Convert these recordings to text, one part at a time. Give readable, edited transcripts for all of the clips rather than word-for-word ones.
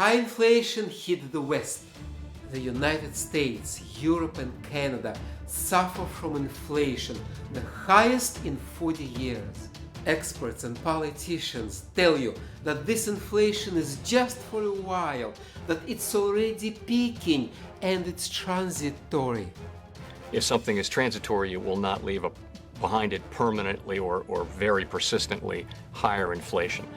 High inflation hit the West. The United States, Europe and Canada suffer from inflation, the highest in 40 years. Experts and politicians tell you that this inflation is just for a while, that it's already peaking and it's transitory. If something is transitory, it will not leave behind it permanently or very persistently higher inflation.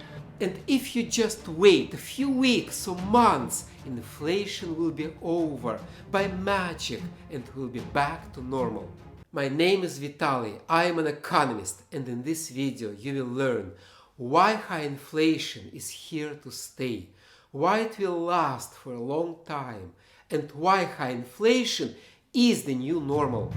And if you just wait a few weeks or months, inflation will be over by magic and will be back to normal. My name is Vitaly, I am an economist, and in this video you will learn why high inflation is here to stay, why it will last for a long time, and why high inflation is the new normal.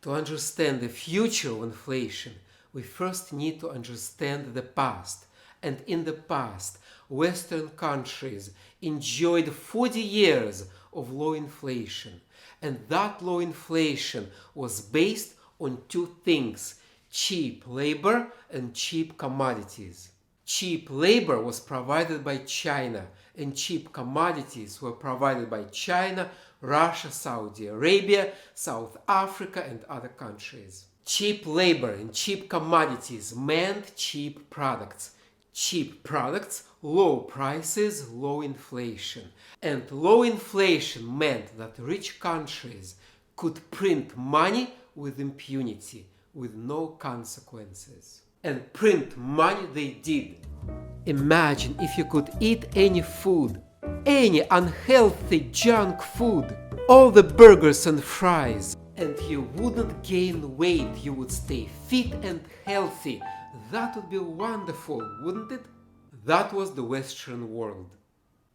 To understand the future of inflation, we first need to understand the past. And in the past, Western countries enjoyed 40 years of low inflation. And that low inflation was based on two things: cheap labor and cheap commodities. Cheap labor was provided by China, and cheap commodities were provided by China, Russia, Saudi Arabia, South Africa, and other countries. Cheap labor and cheap commodities meant cheap products. Cheap products, low prices, low inflation. And low inflation meant that rich countries could print money with impunity, with no consequences. And print money they did. Imagine if you could eat any food, any unhealthy junk food, all the burgers and fries, and you wouldn't gain weight, you would stay fit and healthy. That would be wonderful, wouldn't it? That was the Western world.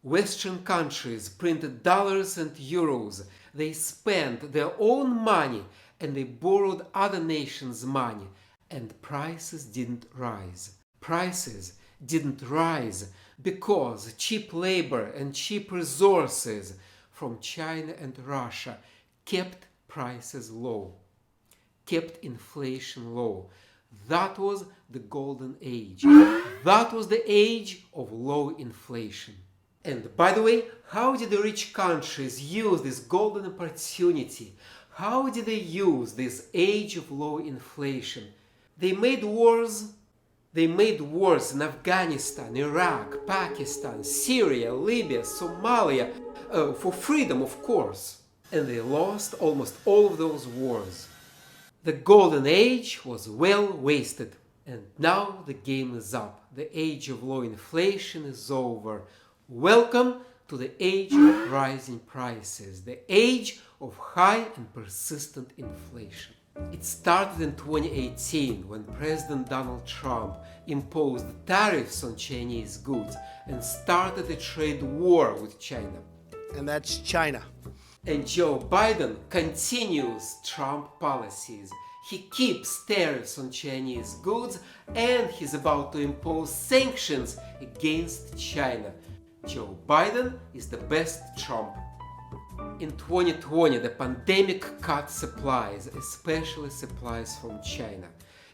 Western countries printed dollars and euros. They spent their own money and they borrowed other nations' money, and prices didn't rise. Prices didn't rise because cheap labor and cheap resources from China and Russia kept prices low, kept inflation low. That was the golden age. That was the age of low inflation. And by the way, how did the rich countries use this golden opportunity? How did they use this age of low inflation? They made wars. They made wars in Afghanistan, Iraq, Pakistan, Syria, Libya, Somalia, for freedom, of course. And they lost almost all of those wars. The golden age was well wasted. And now the game is up. The age of low inflation is over. Welcome to the age of rising prices, the age of high and persistent inflation. It started in 2018 when President Donald Trump imposed tariffs on Chinese goods and started a trade war with China. And that's China. And Joe Biden continues Trump policies. He keeps tariffs on Chinese goods and he's about to impose sanctions against China. Joe Biden is the best Trump. In 2020, the pandemic cut supplies, especially supplies from China.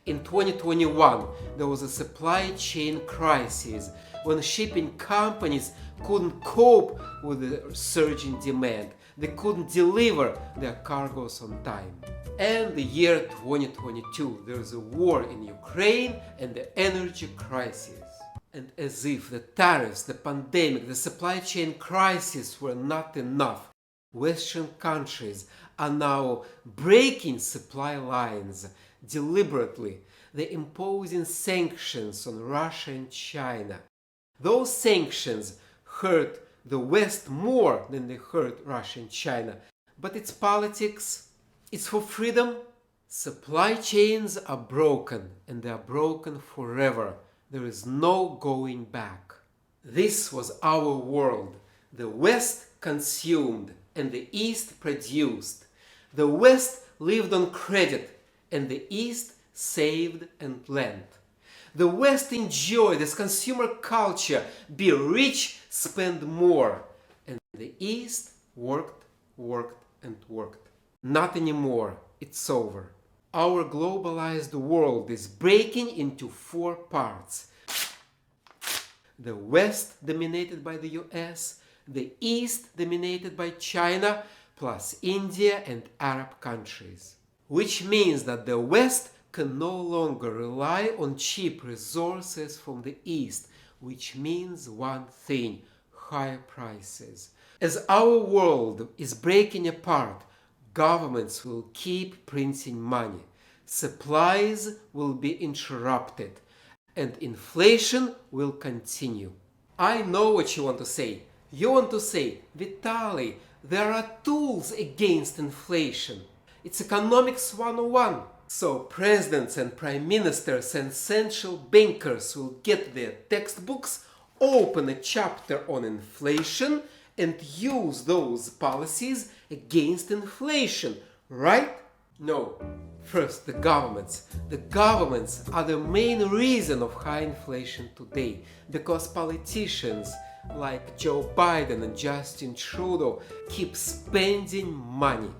In 2021, there was a supply chain crisis when shipping companies couldn't cope with the surging demand. They couldn't deliver their cargoes on time. And the year 2022, there's a war in Ukraine and the energy crisis. And as if the tariffs, the pandemic, the supply chain crisis were not enough, Western countries are now breaking supply lines deliberately. They're imposing sanctions on Russia and China. Those sanctions hurt the West more than they hurt Russia and China. But it's politics, it's for freedom. Supply chains are broken, and they are broken forever. There is no going back. This was our world. The West consumed and the East produced. The West lived on credit and the East saved and lent. The West enjoyed this consumer culture, be rich, spend more. And the East worked and worked. Not anymore. it's over. Our globalized world is breaking into 4 parts. The West, dominated by the US, the East, dominated by China, plus India and Arab countries. Which means that the West can no longer rely on cheap resources from the East, which means one thing: higher prices. As our world is breaking apart, governments will keep printing money, supplies will be interrupted, and inflation will continue. I know what you want to say. You want to say, Vitaly, there are tools against inflation. It's economics 101. So presidents and prime ministers and central bankers will get their textbooks, open a chapter on inflation, and use those policies against inflation, right? No. First, the governments. The governments are the main reason of high inflation today, because politicians like Joe Biden and Justin Trudeau keep spending money.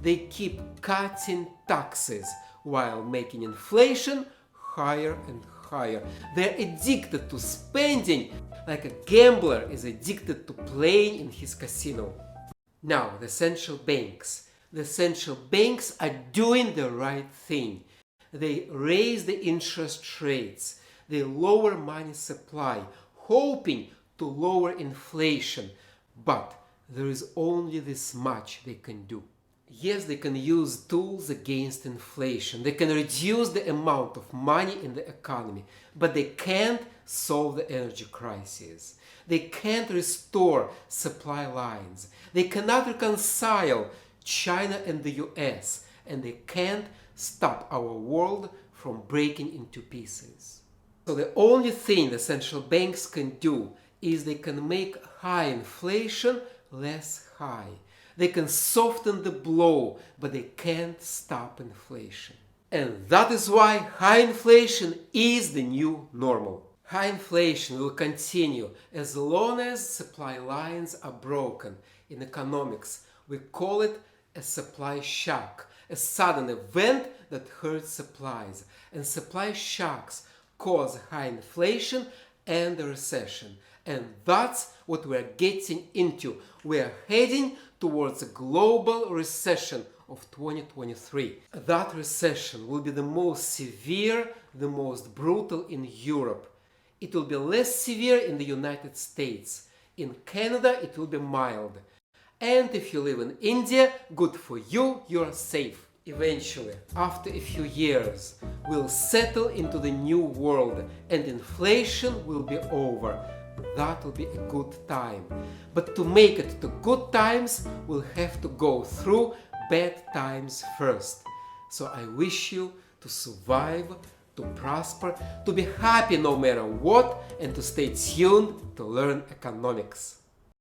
They keep cutting taxes while making inflation higher and higher. They're addicted to spending like a gambler is addicted to playing in his casino. Now, the central banks. The central banks are doing the right thing. They raise the interest rates. They lower money supply, hoping to lower inflation. But there is only this much they can do. Yes, they can use tools against inflation. They can reduce the amount of money in the economy, but they can't solve the energy crisis. They can't restore supply lines. They cannot reconcile China and the US, and they can't stop our world from breaking into pieces. So the only thing the central banks can do is they can make high inflation less high. They can soften the blow, but they can't stop inflation. And that is why high inflation is the new normal. High inflation will continue as long as supply lines are broken. In economics, we call it a supply shock, a sudden event that hurts supplies. And supply shocks cause high inflation and a recession. And that's what we're getting into. We're heading towards a global recession of 2023. That recession will be the most severe, the most brutal in Europe. It will be less severe in the United States. In Canada, it will be mild. And if you live in India, good for you, you're safe. Eventually, after a few years, we'll settle into the new world and inflation will be over. That will be a good time. But to make it to good times, we'll have to go through bad times first. So I wish you to survive, to prosper, to be happy no matter what, and to stay tuned to learn economics.